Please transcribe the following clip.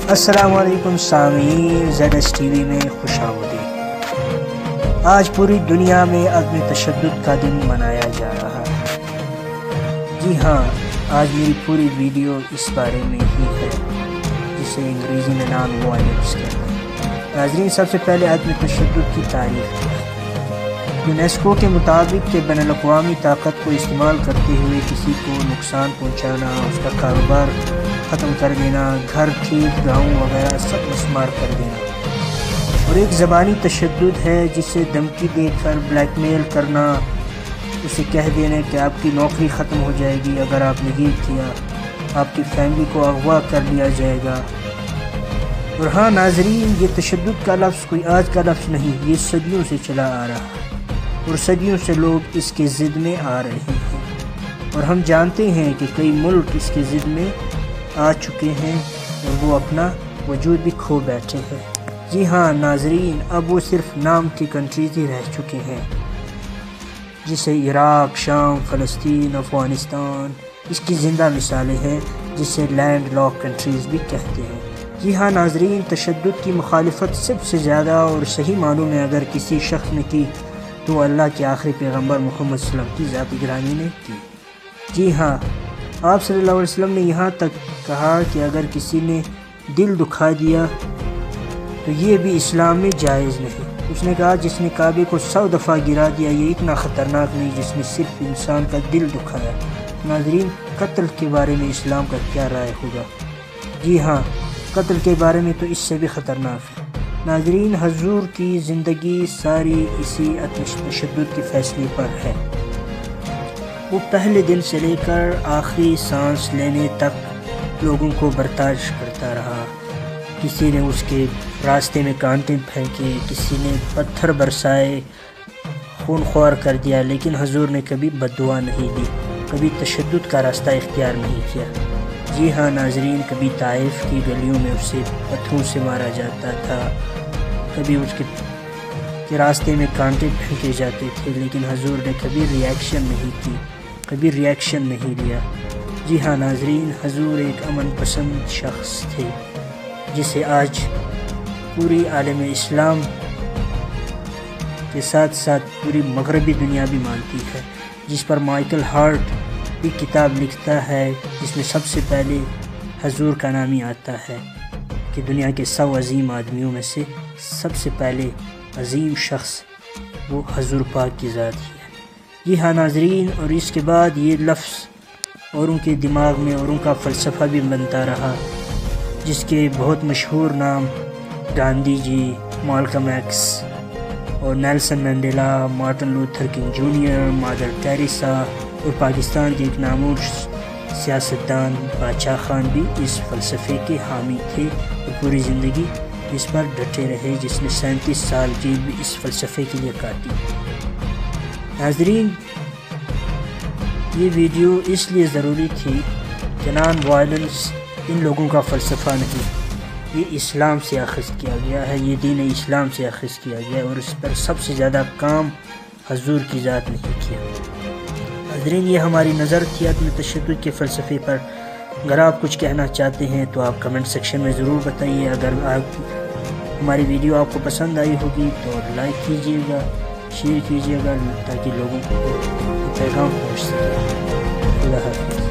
السلام علیکم سامعین، زیڈ ایس ٹی وی میں خوش آمدید۔ آج پوری دنیا میں عدم تشدد کا دن منایا جا رہا ہے۔ جی ہاں، آج میری پوری ویڈیو اس بارے میں ہی ہے، جسے انگریزی میں نان وائلنس کہتے ہیں۔ ناظرین، سب سے پہلے عدم تشدد کی تعریف ہے۔ یونیسکو کے مطابق کہ بین الاقوامی طاقت کو استعمال کرتے ہوئے کسی کو نقصان پہنچانا، اس کا کاروبار ختم کر دینا، گھر کھیت گاؤں وغیرہ سب مسمار کر دینا۔ اور ایک زبانی تشدد ہے، جسے دھمکی دے کر بلیک میل کرنا، اسے کہہ دینا کہ آپ کی نوکری ختم ہو جائے گی اگر آپ نے یہ کیا، آپ کی فیملی کو اغوا کر لیا جائے گا۔ اور ہاں ناظرین، یہ تشدد کا لفظ کوئی آج کا لفظ نہیں، یہ صدیوں سے چلا آ رہا ہے اور صدیوں سے لوگ اس کے ضد میں آ رہے ہیں، اور ہم جانتے ہیں کہ کئی ملک اس کے ضد میں آ چکے ہیں اور وہ اپنا وجود بھی کھو بیٹھے ہیں۔ جی ہاں ناظرین، اب وہ صرف نام کی کنٹریز ہی رہ چکے ہیں، جسے عراق، شام، فلسطین، افغانستان اس کی زندہ مثالیں ہیں، جسے لینڈ لاک کنٹریز بھی کہتے ہیں۔ جی ہاں ناظرین، تشدد کی مخالفت سب سے زیادہ اور صحیح معنوں میں اگر کسی شخص نے کی تو اللہ کے آخری پیغمبر محمد صلی اللہ علیہ وسلم کی ذات گرامی نے کی۔ جی ہاں، آپ صلی اللہ علیہ وسلم نے یہاں تک کہا کہ اگر کسی نے دل دکھا دیا تو یہ بھی اسلام میں جائز نہیں۔ اس نے کہا جس نے کعبے کو 100 دفعہ گرا دیا، یہ اتنا خطرناک نہیں جس نے صرف انسان کا دل دکھایا۔ ناظرین، قتل کے بارے میں اسلام کا کیا رائے ہوگا؟ جی ہاں، قتل کے بارے میں تو اس سے بھی خطرناک ہے۔ ناظرین، حضور کی زندگی ساری اسی تشدد کے فیصلے پر ہے۔ وہ پہلے دن سے لے کر آخری سانس لینے تک لوگوں کو برداشت کرتا رہا۔ کسی نے اس کے راستے میں کانٹے پھینکے، کسی نے پتھر برسائے، خون خوار کر دیا، لیکن حضور نے کبھی بد دعا نہیں دی، کبھی تشدد کا راستہ اختیار نہیں کیا۔ جی ہاں ناظرین، کبھی طائف کی گلیوں میں اسے پتھروں سے مارا جاتا تھا، کبھی اس کے راستے میں کانٹے پھینکے جاتے تھے، لیکن حضور نے کبھی ریاکشن نہیں کی، کبھی ریاکشن نہیں لیا۔ جی ہاں ناظرین، حضور ایک امن پسند شخص تھے، جسے آج پوری عالم اسلام کے ساتھ ساتھ پوری مغربی دنیا بھی مانتی ہے، جس پر مائیکل ہارٹ بھی کتاب لکھتا ہے، جس میں سب سے پہلے حضور کا نام ہی آتا ہے کہ دنیا کے 100 عظیم آدمیوں میں سے سب سے پہلے عظیم شخص وہ حضور پاک کی ذات ہی ہے۔ جی ہاں ناظرین، اور اس کے بعد یہ لفظ اوروں کے دماغ میں اوروں کا فلسفہ بھی بنتا رہا، جس کے بہت مشہور نام گاندھی جی، مالکم ایکس اور Nelson Mandela, Martin Luther king junior, مادر ٹیریسا اور پاکستان کے ایک نامور سیاستدان باچا خان بھی اس فلسفے کے حامی تھے اور پوری زندگی اس پر ڈٹے رہے، جس نے 37 سال جیل بھی اس فلسفے کے لیے کاٹی۔ ناظرین، یہ ویڈیو اس لیے ضروری تھی کہ نان وائلنس ان لوگوں کا فلسفہ نہیں، یہ اسلام سے اخذ کیا گیا ہے، یہ دین اسلام سے اخذ کیا گیا ہے، اور اس پر سب سے زیادہ کام حضور کی ذات نے کیا۔ ناظرین، یہ ہماری نظر تھی عدم تشدد کے فلسفے پر۔ اگر آپ کچھ کہنا چاہتے ہیں تو آپ کمنٹ سیکشن میں ضرور بتائیے۔ اگر ہماری ویڈیو آپ کو پسند آئی ہوگی تو لائک کیجیے گا، شیئر کیجیے گا، تاکہ لوگوں کو پیغام پہنچ سکے۔ اللہ حافظ۔